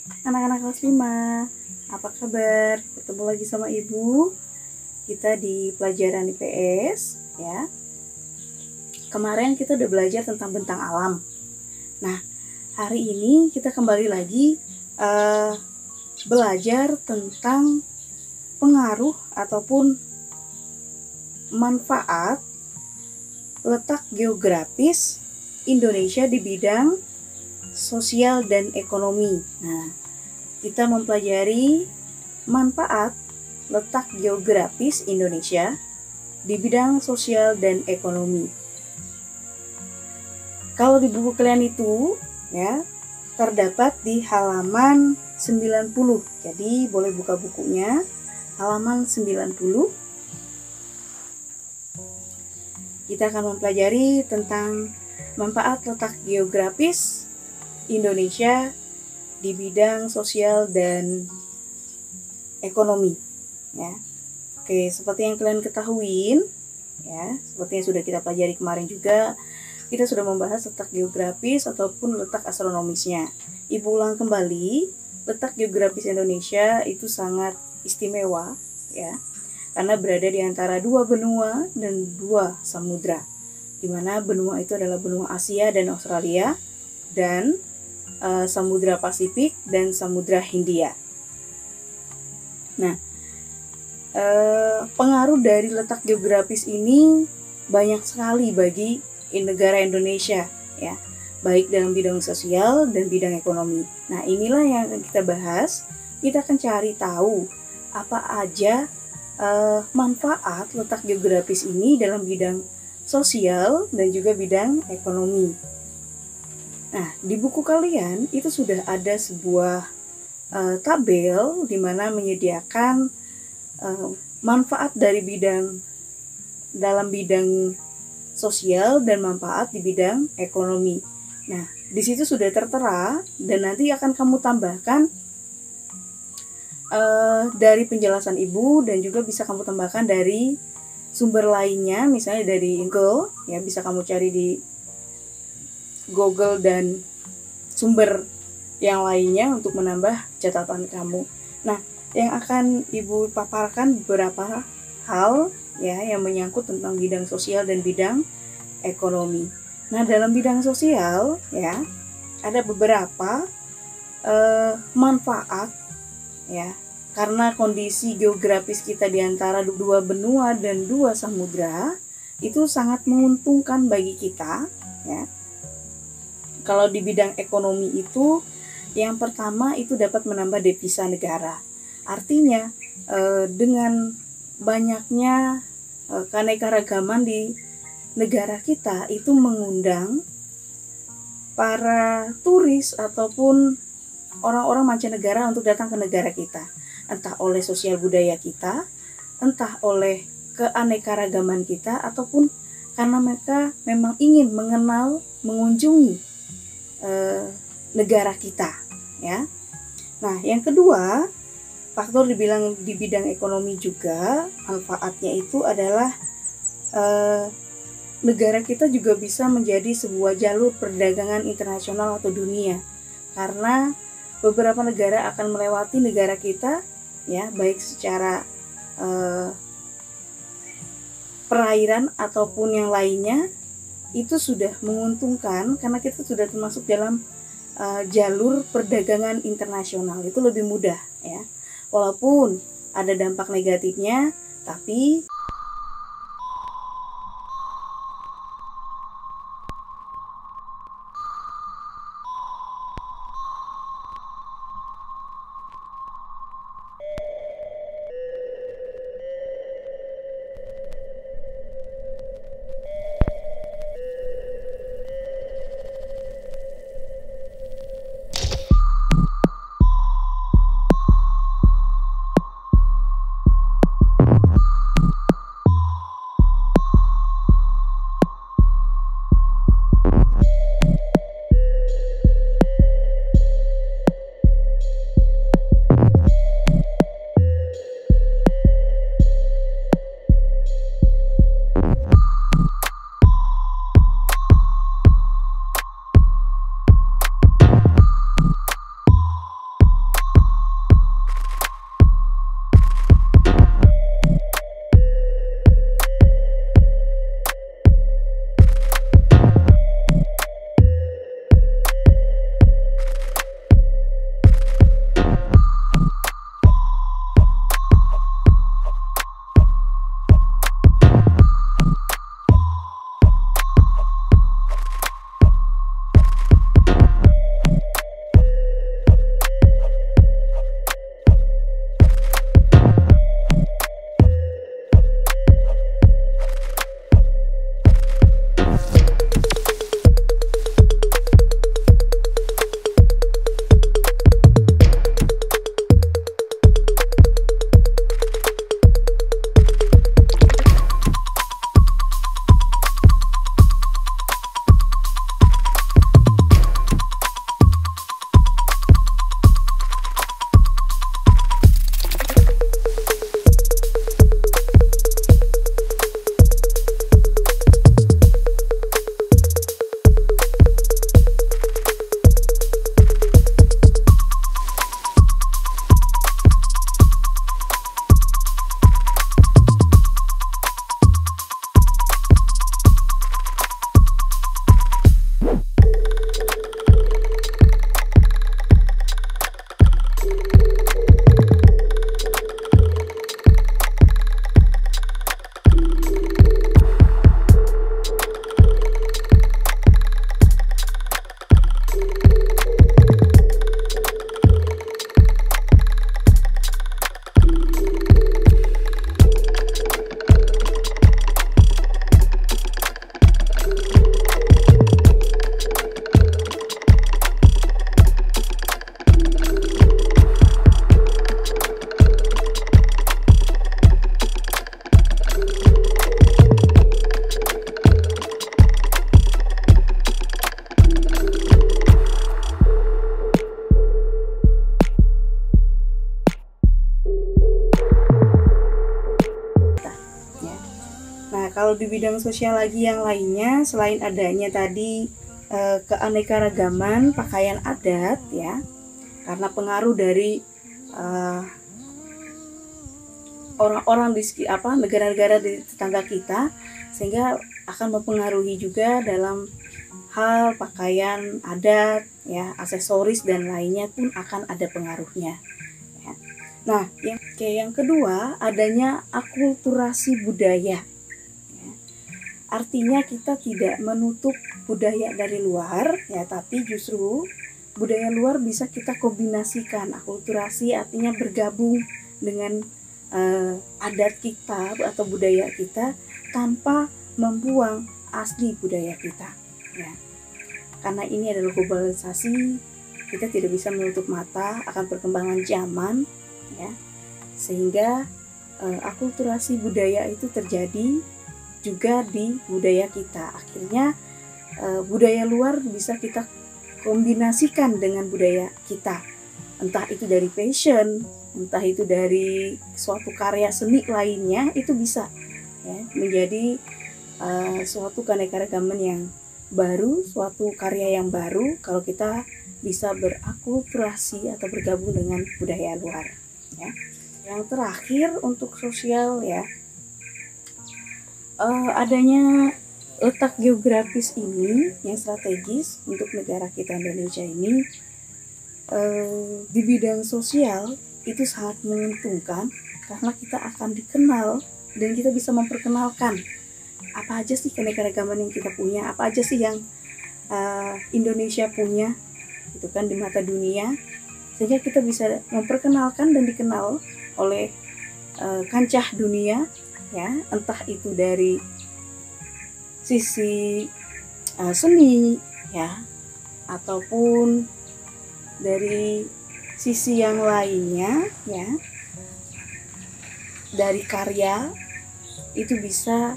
Anak-anak kelas 5, apa kabar? Ketemu lagi sama Ibu. Kita di pelajaran IPS ya. Kemarin kita udah belajar tentang bentang alam. Nah, hari ini kita kembali lagi belajar tentang pengaruh ataupun manfaat letak geografis Indonesia di bidang sosial dan ekonomi. Nah, kita mempelajari manfaat letak geografis Indonesia di bidang sosial dan ekonomi. Kalau di buku kalian itu ya terdapat di halaman 90. Jadi boleh buka bukunya halaman 90. Kita akan mempelajari tentang manfaat letak geografis Indonesia di bidang sosial dan ekonomi ya. Oke, seperti yang kalian ketahui ya, seperti yang sudah kita pelajari kemarin juga, kita sudah membahas letak geografis ataupun letak astronomisnya. Ibu ulang kembali, letak geografis Indonesia itu sangat istimewa ya, karena berada di antara dua benua dan dua samudra, di mana benua itu adalah benua Asia dan Australia, dan Samudra Pasifik dan Samudra Hindia. Nah, pengaruh dari letak geografis ini banyak sekali bagi negara Indonesia ya, baik dalam bidang sosial dan bidang ekonomi. Nah, inilah yang akan kita bahas. Kita akan cari tahu apa aja manfaat letak geografis ini dalam bidang sosial dan juga bidang ekonomi. Nah, di buku kalian itu sudah ada sebuah tabel di mana menyediakan manfaat dari dalam bidang sosial dan manfaat di bidang ekonomi. Nah, di situ sudah tertera dan nanti akan kamu tambahkan dari penjelasan Ibu, dan juga bisa kamu tambahkan dari sumber lainnya, misalnya dari Google ya, bisa kamu cari di Google dan sumber yang lainnya untuk menambah catatan kamu. Nah, yang akan Ibu paparkan beberapa hal ya yang menyangkut tentang bidang sosial dan bidang ekonomi. Nah, dalam bidang sosial ya ada beberapa manfaat ya, karena kondisi geografis kita di antara dua benua dan dua samudra itu sangat menguntungkan bagi kita ya. Kalau di bidang ekonomi itu, yang pertama itu dapat menambah devisa negara. Artinya dengan banyaknya keanekaragaman di negara kita itu mengundang para turis ataupun orang-orang mancanegara untuk datang ke negara kita. Entah oleh sosial budaya kita, entah oleh keanekaragaman kita, ataupun karena mereka memang ingin mengenal, mengunjungi negara kita ya. Nah, yang kedua, faktor di bidang ekonomi juga manfaatnya itu adalah negara kita juga bisa menjadi sebuah jalur perdagangan internasional atau dunia, karena beberapa negara akan melewati negara kita ya, baik secara perairan ataupun yang lainnya. Itu sudah menguntungkan karena kita sudah termasuk dalam jalur perdagangan internasional. Itu lebih mudah ya. Walaupun ada dampak negatifnya, tapi Kalau di bidang sosial lagi yang lainnya, selain adanya tadi keanekaragaman pakaian adat ya, karena pengaruh dari orang-orang di negara-negara di tetangga kita, sehingga akan mempengaruhi juga dalam hal pakaian adat ya, aksesoris dan lainnya pun akan ada pengaruhnya ya. Nah, yang kedua, adanya akulturasi budaya ya. Artinya kita tidak menutup budaya dari luar ya, tapi justru budaya luar bisa kita kombinasikan. Akulturasi artinya bergabung dengan adat kita atau budaya kita tanpa membuang asli budaya kita ya. Karena ini adalah globalisasi, kita tidak bisa menutup mata akan perkembangan zaman ya, sehingga akulturasi budaya itu terjadi juga di budaya kita. Akhirnya budaya luar bisa kita kombinasikan dengan budaya kita, entah itu dari fashion, entah itu dari suatu karya seni lainnya, itu bisa ya, menjadi suatu keanekaragaman yang baru, suatu karya yang baru kalau kita bisa berakulturasi atau bergabung dengan budaya luar ya. Yang terakhir untuk sosial ya, adanya letak geografis ini yang strategis untuk negara kita Indonesia ini di bidang sosial itu sangat menguntungkan, karena kita akan dikenal dan kita bisa memperkenalkan apa aja sih keanekaragaman yang kita punya, apa aja sih yang Indonesia punya gitu kan di mata dunia, sehingga kita bisa memperkenalkan dan dikenal oleh kancah dunia ya, entah itu dari sisi seni ya, ataupun dari sisi yang lainnya ya, dari karya itu bisa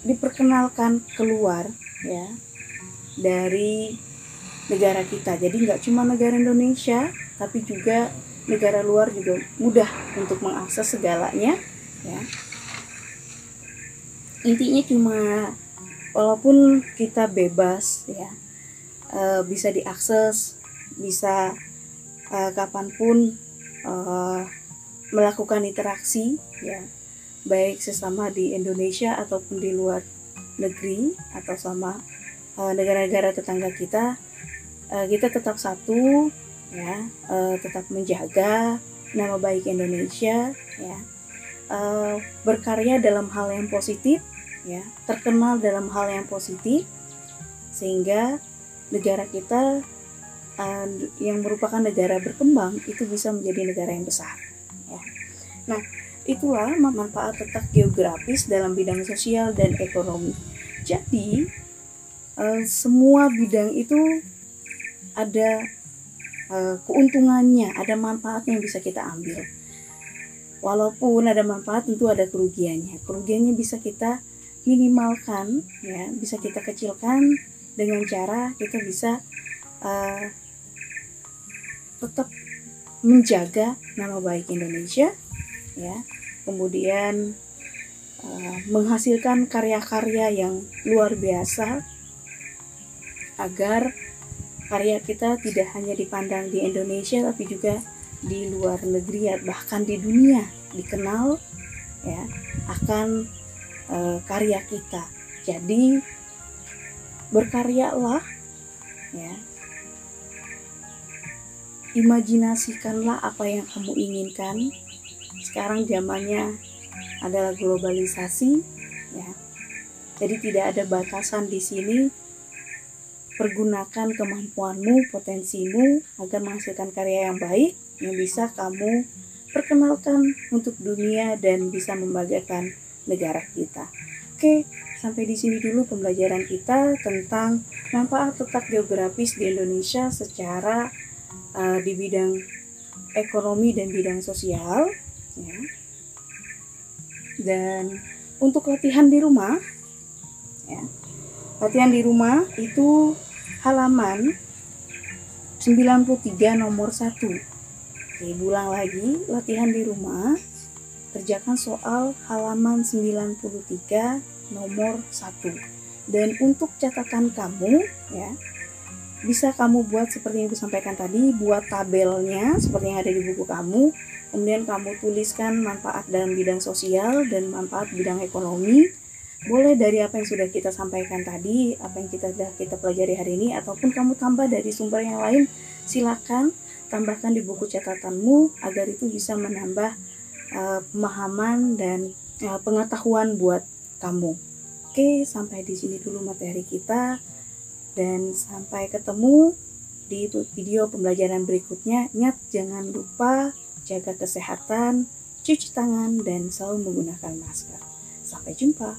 diperkenalkan keluar ya dari negara kita. Jadi nggak cuma negara Indonesia, tapi juga negara luar juga mudah untuk mengakses segalanya ya. Intinya cuma walaupun kita bebas ya, bisa diakses, bisa kapanpun melakukan interaksi ya, baik sesama di Indonesia ataupun di luar negeri atau sama negara-negara tetangga kita, kita tetap satu ya, tetap menjaga nama baik Indonesia ya, berkarya dalam hal yang positif ya, terkenal dalam hal yang positif, sehingga negara kita yang merupakan negara berkembang itu bisa menjadi negara yang besar ya. Nah, itulah manfaat letak geografis dalam bidang sosial dan ekonomi. Jadi semua bidang itu ada keuntungannya, ada manfaatnya yang bisa kita ambil. Walaupun ada manfaat, tentu ada kerugiannya. Kerugiannya bisa kita minimalkan ya, bisa kita kecilkan dengan cara kita bisa tetap menjaga nama baik Indonesia ya, kemudian menghasilkan karya-karya yang luar biasa agar karya kita tidak hanya dipandang di Indonesia tapi juga di luar negeri ya, bahkan di dunia dikenal ya akan karya kita. Jadi berkaryalah ya, imajinasikanlah apa yang kamu inginkan. Sekarang zamannya adalah globalisasi ya, jadi tidak ada batasan di sini. Pergunakan kemampuanmu, potensimu agar menghasilkan karya yang baik yang bisa kamu perkenalkan untuk dunia dan bisa membanggakan negara kita. Oke, sampai di sini dulu pembelajaran kita tentang manfaat letak geografis di Indonesia secara di bidang ekonomi dan bidang sosial ya. Dan untuk latihan di rumah ya, latihan di rumah itu halaman 93 nomor 1. Oke, ulang lagi, latihan di rumah kerjakan soal halaman 93 nomor 1. Dan untuk catatan kamu ya, bisa kamu buat seperti yang aku sampaikan tadi, buat tabelnya seperti yang ada di buku kamu. Kemudian kamu tuliskan manfaat dalam bidang sosial dan manfaat bidang ekonomi. Boleh dari apa yang sudah kita sampaikan tadi, apa yang kita pelajari hari ini, ataupun kamu tambah dari sumber yang lain, silakan tambahkan di buku catatanmu agar itu bisa menambah pemahaman dan pengetahuan buat kamu. Oke, sampai di sini dulu materi kita, dan sampai ketemu di video pembelajaran berikutnya. Ingat, jangan lupa jaga kesehatan, cuci tangan, dan selalu menggunakan masker. Sampai jumpa.